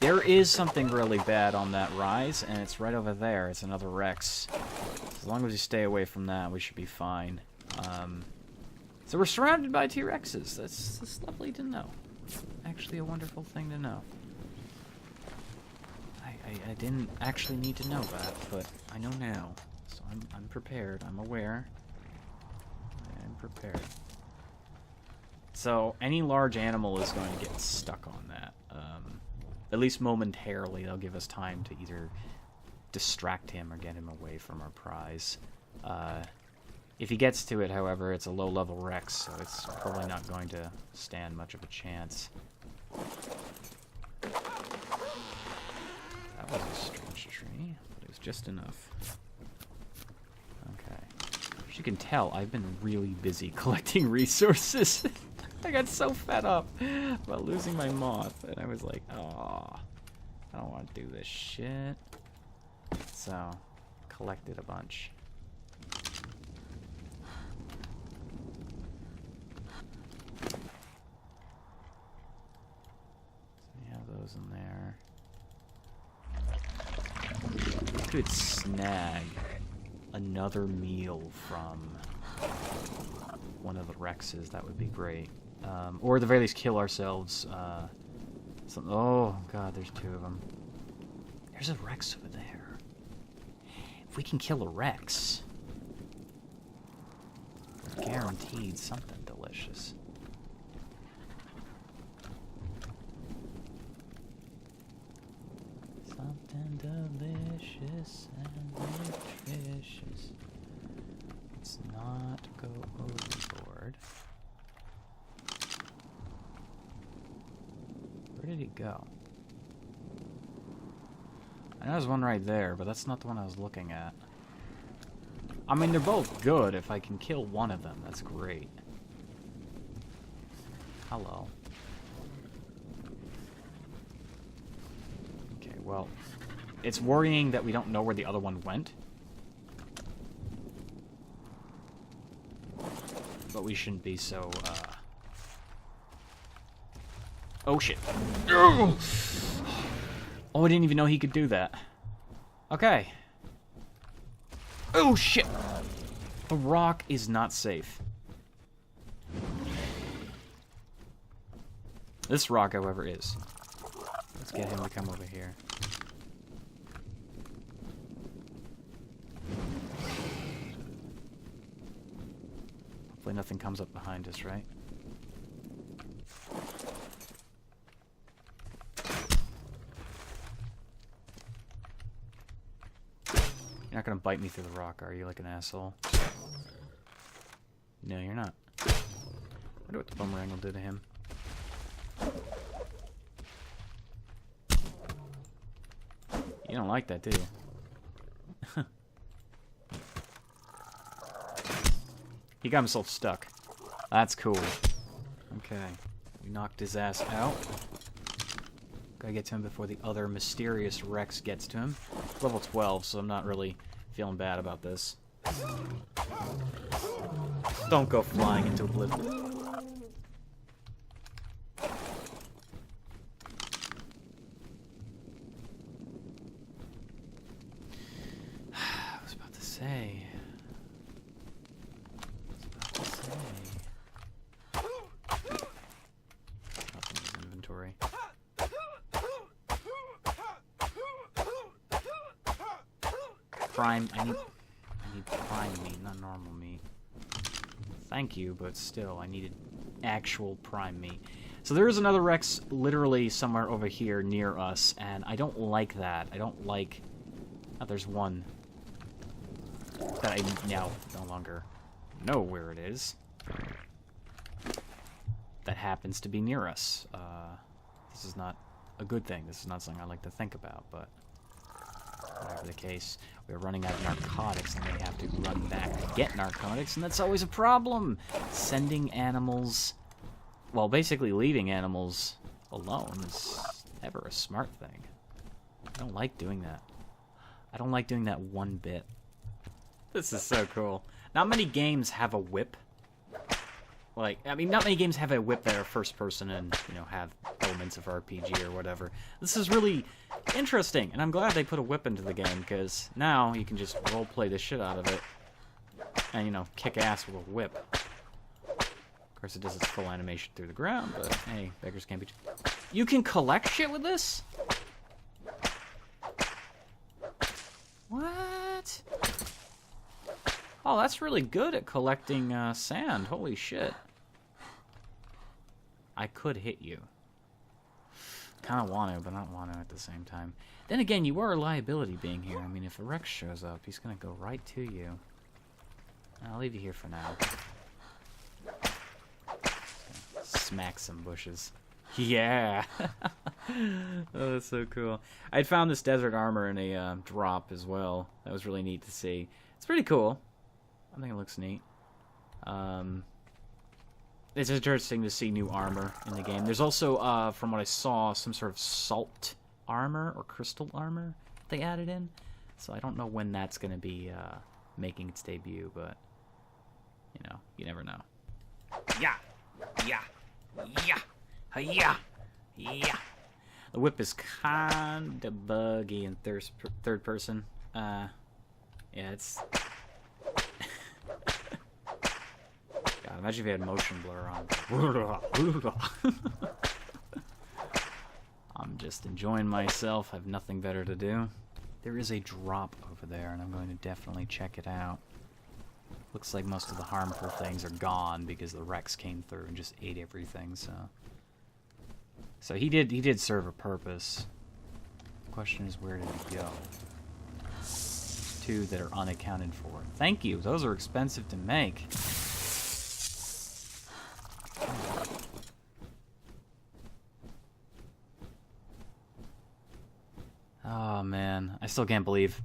There is something really bad on that rise, and it's right over there. It's another Rex. As long as you stay away from that, we should be fine. So we're surrounded by T-Rexes. That's lovely to know. Actually a wonderful thing to know. I didn't actually need to know that, but I know now. So I'm prepared. I'm aware. I'm prepared. So any large animal is going to get stuck on that. At least momentarily, they'll give us time to either distract him or get him away from our prize. If he gets to it, however, it's a low-level Rex, so it's probably not going to stand much of a chance. That was a strange tree, but it was just enough. Okay. As you can tell, I've been really busy collecting resources. I got so fed up about losing my moth, and I was like, oh, I don't want to do this shit. So, collected a bunch. So we have those in there. Could snag another meal from one of the Rexes. That would be great. Or at the very least kill ourselves. Oh god, there's two of them. There's a Rex over there. If we can kill a Rex, we're guaranteed something delicious. Something delicious and nutritious. Let's not go overboard. Where did he go? I know there's one right there, but that's not the one I was looking at. I mean, they're both good. If I can kill one of them, that's great. Hello. Okay, well, it's worrying that we don't know where the other one went. But we shouldn't be so, Oh, shit. Oh, I didn't even know he could do that. Okay. Oh, shit. The rock is not safe. This rock, however, is. Let's get him to come over here. Hopefully nothing comes up behind us, right? You're not gonna bite me through the rock, are you, like an asshole? No, you're not. I wonder what the boomerang will do to him. You don't like that, do you? He got himself stuck. That's cool. Okay. We knocked his ass out. Gotta get to him before the other mysterious Rex gets to him. Level 12, so I'm not really feeling bad about this. Don't go flying into oblivion. I was about to say... Inventory. Prime. I need prime meat, not normal meat. Thank you, but still, I needed actual prime meat. So there is another Rex literally somewhere over here near us, and I don't like that. I don't like... Oh, there's one that I now no longer know where it is. That happens to be near us. This is not a good thing. This is not something I like to think about, but whatever the case, we're running out of narcotics and we have to run back to get narcotics, and that's always a problem. Sending animals, well, basically leaving animals alone is never a smart thing. I don't like doing that. I don't like doing that one bit. This is so cool. Not many games have a whip. Like, I mean, not many games have a whip that are first person and, you know, have elements of RPG or whatever. This is really interesting, and I'm glad they put a whip into the game, because now you can just roleplay the shit out of it and, you know, kick ass with a whip. Of course, it does its full animation through the ground, but hey, beggars can't be... You can collect shit with this? What? Oh, that's really good at collecting sand. Holy shit. I could hit you. Kind of want to, but not want to at the same time. Then again, you are a liability being here. I mean, if a Rex shows up, he's going to go right to you. I'll leave you here for now. Smack some bushes. Yeah! Oh, that's so cool. I'd found this desert armor in a drop as well. That was really neat to see. It's pretty cool. I think it looks neat. It's interesting to see new armor in the game. There's also, from what I saw, some sort of salt armor or crystal armor they added in. So I don't know when that's going to be making its debut, but, you know, you never know. Yeah! Yeah! Yeah! Yeah! Yeah! The whip is kind of buggy in third person. Yeah, it's... God, imagine if you had motion blur on. I'm just enjoying myself. I have nothing better to do. There is a drop over there, and I'm going to definitely check it out. Looks like most of the harmful things are gone because the Rex came through and just ate everything, so he did serve a purpose. The question is, where did he go? There's two that are unaccounted for. Thank you. Those are expensive to make. Oh, man. I still can't believe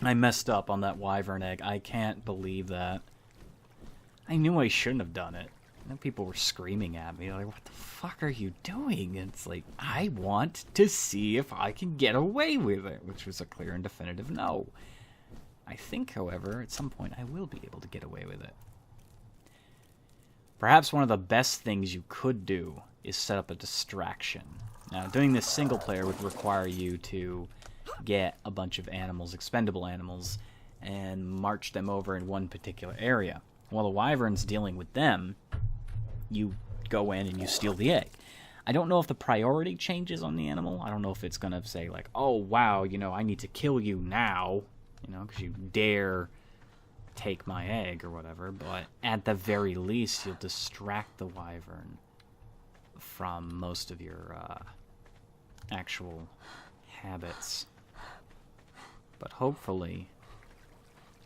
I messed up on that wyvern egg. I can't believe that. I knew I shouldn't have done it. And people were screaming at me, like, what the fuck are you doing? And it's like, I want to see if I can get away with it, which was a clear and definitive no. I think, however, at some point I will be able to get away with it. Perhaps one of the best things you could do is set up a distraction. Now, doing this single player would require you to get a bunch of animals, expendable animals, and march them over in one particular area. While the wyvern's dealing with them, you go in and you steal the egg. I don't know if the priority changes on the animal. I don't know if it's going to say, like, oh, wow, you know, I need to kill you now, you know, because you dare take my egg or whatever. But at the very least, you'll distract the wyvern from most of your actual habits. But hopefully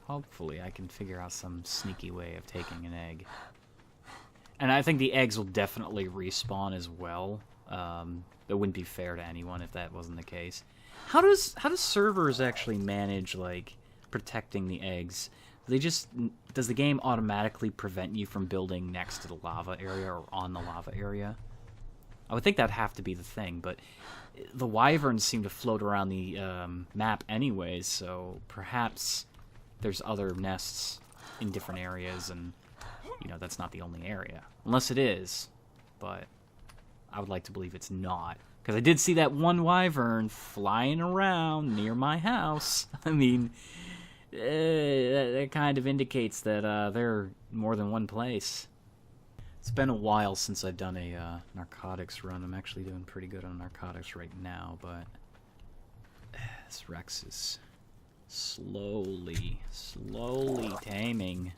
I can figure out some sneaky way of taking an egg. And I think the eggs will definitely respawn as well. It wouldn't be fair to anyone if that wasn't the case. How does servers actually manage, like, protecting the eggs? Does the game automatically prevent you from building next to the lava area or on the lava area? I would think that'd have to be the thing, but the wyverns seem to float around the map anyways, so perhaps there's other nests in different areas, and, you know, that's not the only area. Unless it is, but I would like to believe it's not. Because I did see that one wyvern flying around near my house. I mean, that kind of indicates that they're more than one place. It's been a while since I've done a narcotics run. I'm actually doing pretty good on narcotics right now, but this Rex is slowly taming.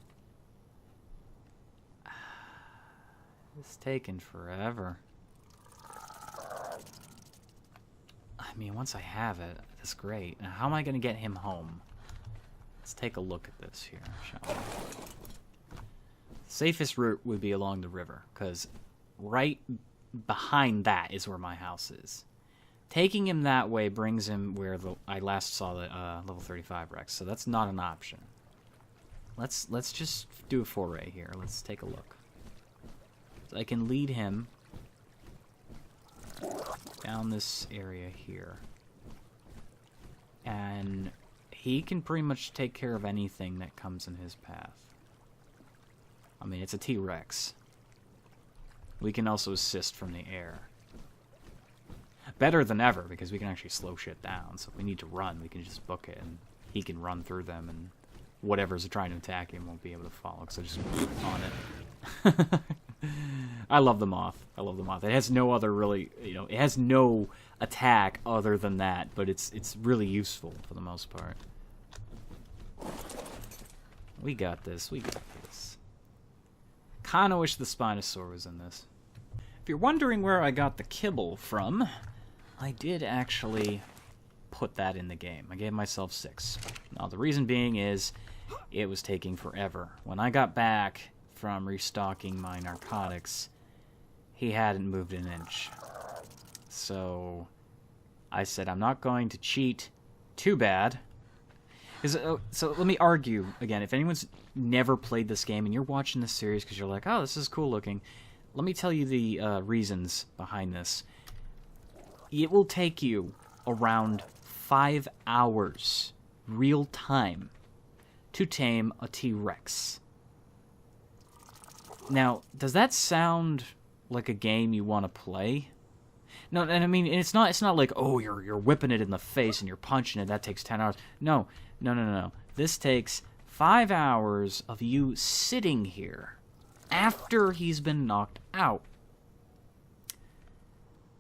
It's taken forever. I mean, once I have it, that's great. Now, how am I going to get him home? Let's take a look at this here, shall we? Safest route would be along the river, because right behind that is where my house is. Taking him that way brings him where I last saw the level 35 Rex, so that's not an option. Let's just do a foray here. Let's take a look. So I can lead him down this area here. And he can pretty much take care of anything that comes in his path. I mean, it's a T-Rex, we can also assist from the air. Better than ever, because we can actually slow shit down. So if we need to run, we can just book it, and he can run through them, and whatever's trying to attack him won't be able to follow, because I just on it. I love the moth. I love the moth. It has no other really, it has no attack other than that, but it's really useful for the most part. We got this. We got this. Kinda wish the Spinosaur was in this. If you're wondering where I got the kibble from, I did actually put that in the game. I gave myself 6. Now, the reason being is it was taking forever. When I got back from restocking my narcotics, he hadn't moved an inch. So I said, I'm not going to cheat too bad. So let me argue again. If anyone's never played this game and you're watching this series because you're like, oh, this is cool looking, let me tell you the reasons behind this. It will take you around 5 hours, real time, to tame a T-Rex. Now, does that sound like a game you want to play? No, and I mean, it's not like, oh, you're whipping it in the face and you're punching it, that takes 10 hours. No. This takes 5 hours of you sitting here after he's been knocked out.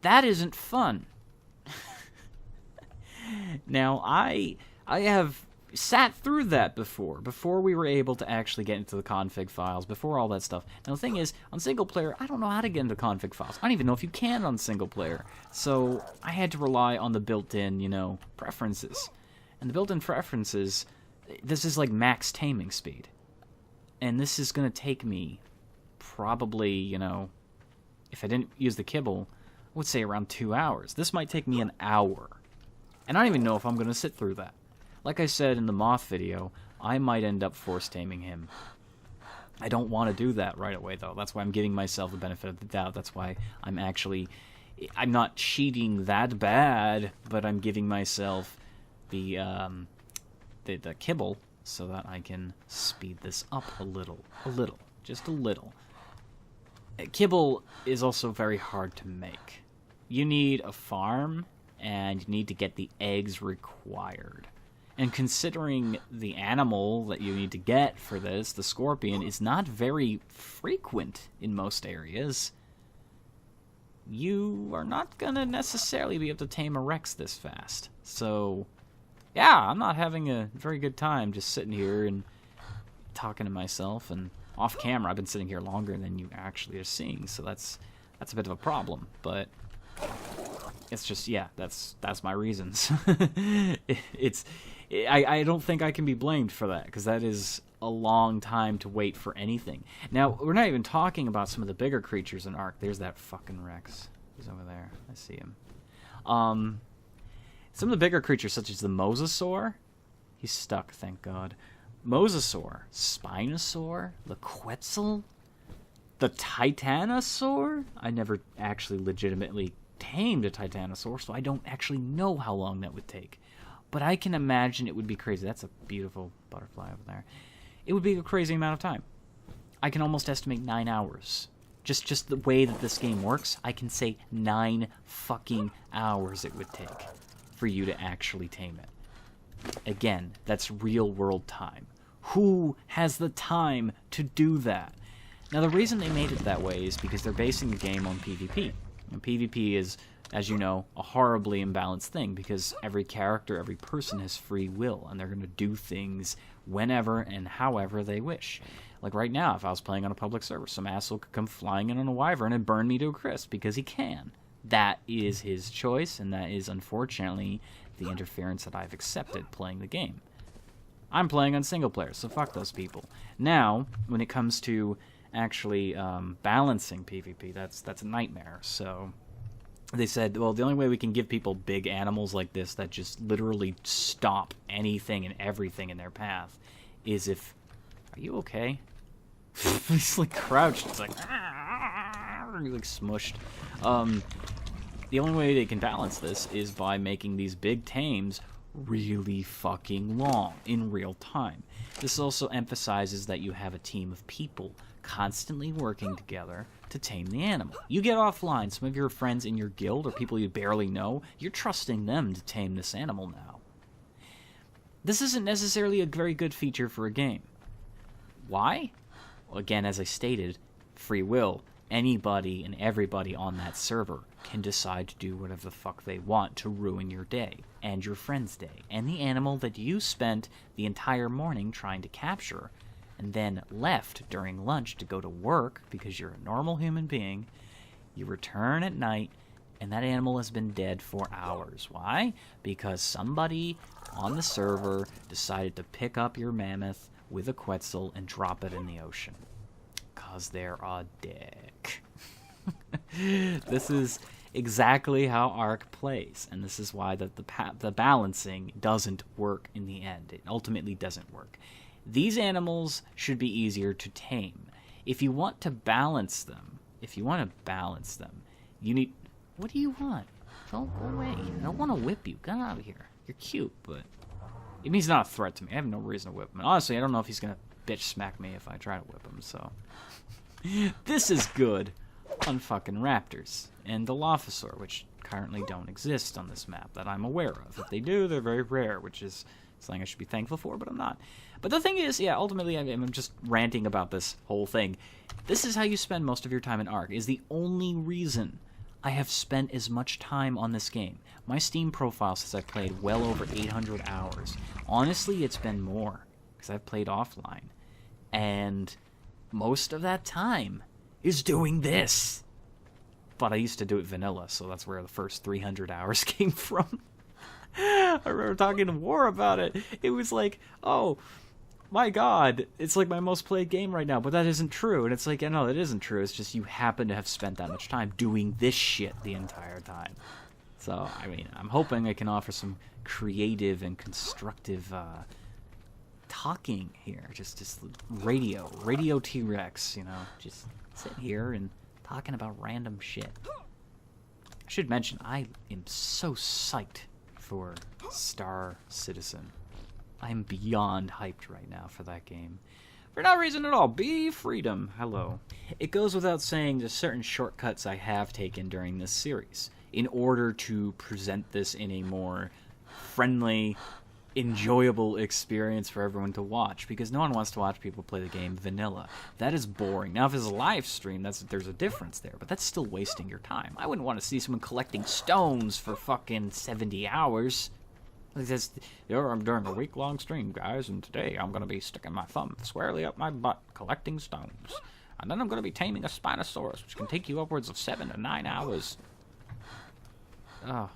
That isn't fun. Now, I have sat through that before we were able to actually get into the config files, before all that stuff. Now, the thing is, on single player, I don't know how to get into config files. I don't even know if you can on single player. So I had to rely on the built-in, preferences. And the built-in preferences, this is like max taming speed. And this is going to take me probably, if I didn't use the kibble, I would say around 2 hours. This might take me an hour. And I don't even know if I'm going to sit through that. Like I said in the moth video, I might end up force taming him. I don't want to do that right away, though. That's why I'm giving myself the benefit of the doubt. That's why I'm not cheating that bad, but I'm giving myself the kibble so that I can speed this up a little, just a little. Kibble is also very hard to make. You need a farm, and you need to get the eggs required. And considering the animal that you need to get for this, the scorpion, is not very frequent in most areas, you are not going to necessarily be able to tame a Rex this fast. So, yeah, I'm not having a very good time just sitting here and talking to myself. And off camera, I've been sitting here longer than you actually are seeing, so that's a bit of a problem. But it's just, yeah, that's my reasons. I don't think I can be blamed for that, because that is a long time to wait for anything. Now, we're not even talking about some of the bigger creatures in Ark. There's that fucking Rex. He's over there. I see him. Some of the bigger creatures, such as the Mosasaur. He's stuck, thank God. Mosasaur, Spinosaur, the Quetzal, the Titanosaur. I never actually legitimately tamed a Titanosaur, so I don't actually know how long that would take. But I can imagine it would be crazy. That's a beautiful butterfly over there. It would be a crazy amount of time. I can almost estimate 9 hours. Just the way that this game works, I can say 9 fucking hours it would take for you to actually tame it. Again, that's real world time. Who has the time to do that? Now, the reason they made it that way is because they're basing the game on PvP. And PvP is, as you know, a horribly imbalanced thing, because every character, every person has free will, and they're going to do things whenever and however they wish. Like right now, if I was playing on a public server, some asshole could come flying in on a wyvern and burn me to a crisp, because he can. That is his choice, and that is, unfortunately, the interference that I've accepted playing the game. I'm playing on single player, so fuck those people. Now, when it comes to actually balancing PvP, that's a nightmare. So they said, well, the only way we can give people big animals like this that just literally stop anything and everything in their path is if... Are you okay? He's like crouched. It's like... He's like smushed. The only way they can balance this is by making these big tames really fucking long in real time. This also emphasizes that you have a team of people constantly working together to tame the animal. You get offline, some of your friends in your guild or people you barely know, you're trusting them to tame this animal now. This isn't necessarily a very good feature for a game. Why? Well, again, as I stated, free will. Anybody and everybody on that server can decide to do whatever the fuck they want to ruin your day, and your friend's day, and the animal that you spent the entire morning trying to capture, and then left during lunch to go to work because you're a normal human being. You return at night, and that animal has been dead for hours. Why? Because somebody on the server decided to pick up your mammoth with a Quetzal and drop it in the ocean. Because they're a dick. This is exactly how Ark plays, and this is why the balancing doesn't work in the end. It ultimately doesn't work. These animals should be easier to tame. If you want to balance them, you need... What do you want? Don't go away. I don't want to whip you. Get out of here. You're cute, but... I mean, he's not a threat to me. I have no reason to whip him. And honestly, I don't know if he's going to bitch smack me if I try to whip him, so... This is good on fucking raptors. And Dilophosaur, which currently don't exist on this map that I'm aware of. If they do, they're very rare, which is something I should be thankful for, but I'm not. But the thing is, yeah, ultimately, I'm just ranting about this whole thing. This is how you spend most of your time in Ark, is the only reason I have spent as much time on this game. My Steam profile says I've played well over 800 hours. Honestly, it's been more, because I've played offline. And most of that time is doing this. But I used to do it vanilla, so that's where the first 300 hours came from. I remember talking to War about it. It was like, oh, my God, it's like my most played game right now, but that isn't true. And it's like, yeah, no, that isn't true. It's just you happen to have spent that much time doing this shit the entire time. So, I mean, I'm hoping I can offer some creative and constructive talking here. Just radio T-Rex, you know, just sitting here and talking about random shit. I should mention, I am so psyched for Star Citizen. I'm beyond hyped right now for that game. For no reason at all. Be freedom. Hello. It goes without saying there's certain shortcuts I have taken during this series in order to present this in a more friendly, enjoyable experience for everyone to watch, because no one wants to watch people play the game vanilla. That is boring. Now, if it's a live stream, there's a difference there, but that's still wasting your time. I wouldn't want to see someone collecting stones for fucking 70 hours. I'm doing a week-long stream, guys, and today I'm going to be sticking my thumb squarely up my butt collecting stones. And then I'm going to be taming a Spinosaurus, which can take you upwards of 7 to 9 hours. Oh.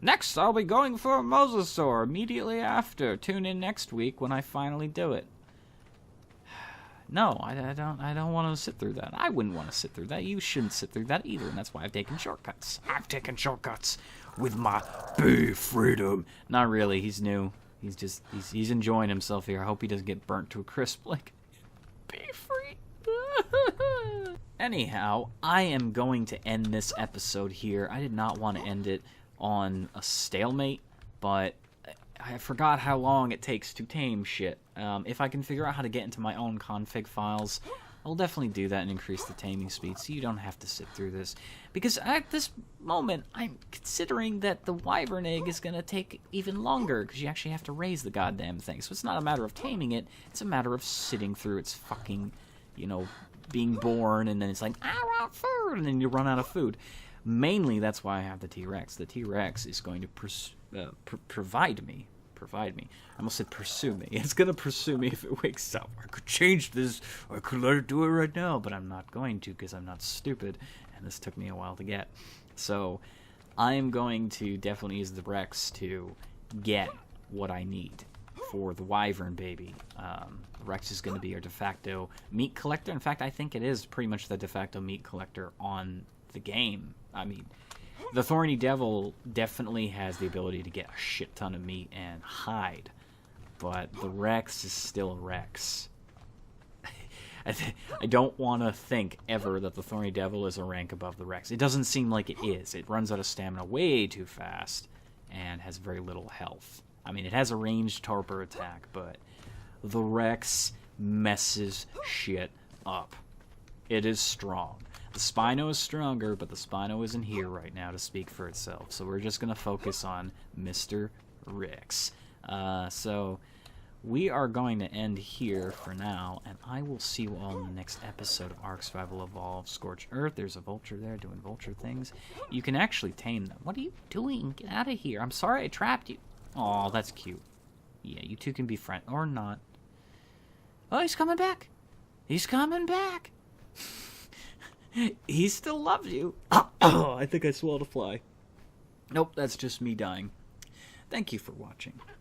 Next, I'll be going for a Mosasaur immediately after. Tune in next week when I finally do it. No, I don't want to sit through that. I wouldn't want to sit through that. You shouldn't sit through that either, and that's why I've taken shortcuts. I've taken shortcuts with my Be Freedom. Not really. He's new. He's enjoying himself here. I hope he doesn't get burnt to a crisp. Like, be free. Anyhow, I am going to end this episode here. I did not want to end it on a stalemate, but I forgot how long it takes to tame shit. If I can figure out how to get into my own config files, I'll definitely do that and increase the taming speed so you don't have to sit through this. Because at this moment, I'm considering that the wyvern egg is going to take even longer, because you actually have to raise the goddamn thing. So it's not a matter of taming it, it's a matter of sitting through its fucking, being born, and then it's like, I want food, and then you run out of food. Mainly, that's why I have the T-Rex. The T-Rex is going to provide me. I almost said pursue me. It's going to pursue me if it wakes up. I could change this. I could let it do it right now, but I'm not going to, because I'm not stupid, and this took me a while to get. So I'm going to definitely use the Rex to get what I need for the wyvern baby. Rex is going to be our de facto meat collector. In fact, I think it is pretty much the de facto meat collector on the game. I mean, the Thorny Devil definitely has the ability to get a shit ton of meat and hide, but the Rex is still a Rex. I don't want to think ever that the Thorny Devil is a rank above the Rex. It doesn't seem like it is. It runs out of stamina way too fast and has very little health. I mean, it has a ranged torpor attack, but the Rex messes shit up. It is strong. The Spino is stronger, but the Spino isn't here right now to speak for itself. So we're just going to focus on Mr. Rix. So we are going to end here for now, and I will see you all in the next episode of Ark Survival Evolved Scorched Earth. There's a vulture there doing vulture things. You can actually tame them. What are you doing? Get out of here. I'm sorry I trapped you. Aw, that's cute. Yeah, you two can be friends. Or not. Oh, he's coming back. He's coming back. He still loves you. Oh, I think I swallowed a fly. Nope, that's just me dying. Thank you for watching.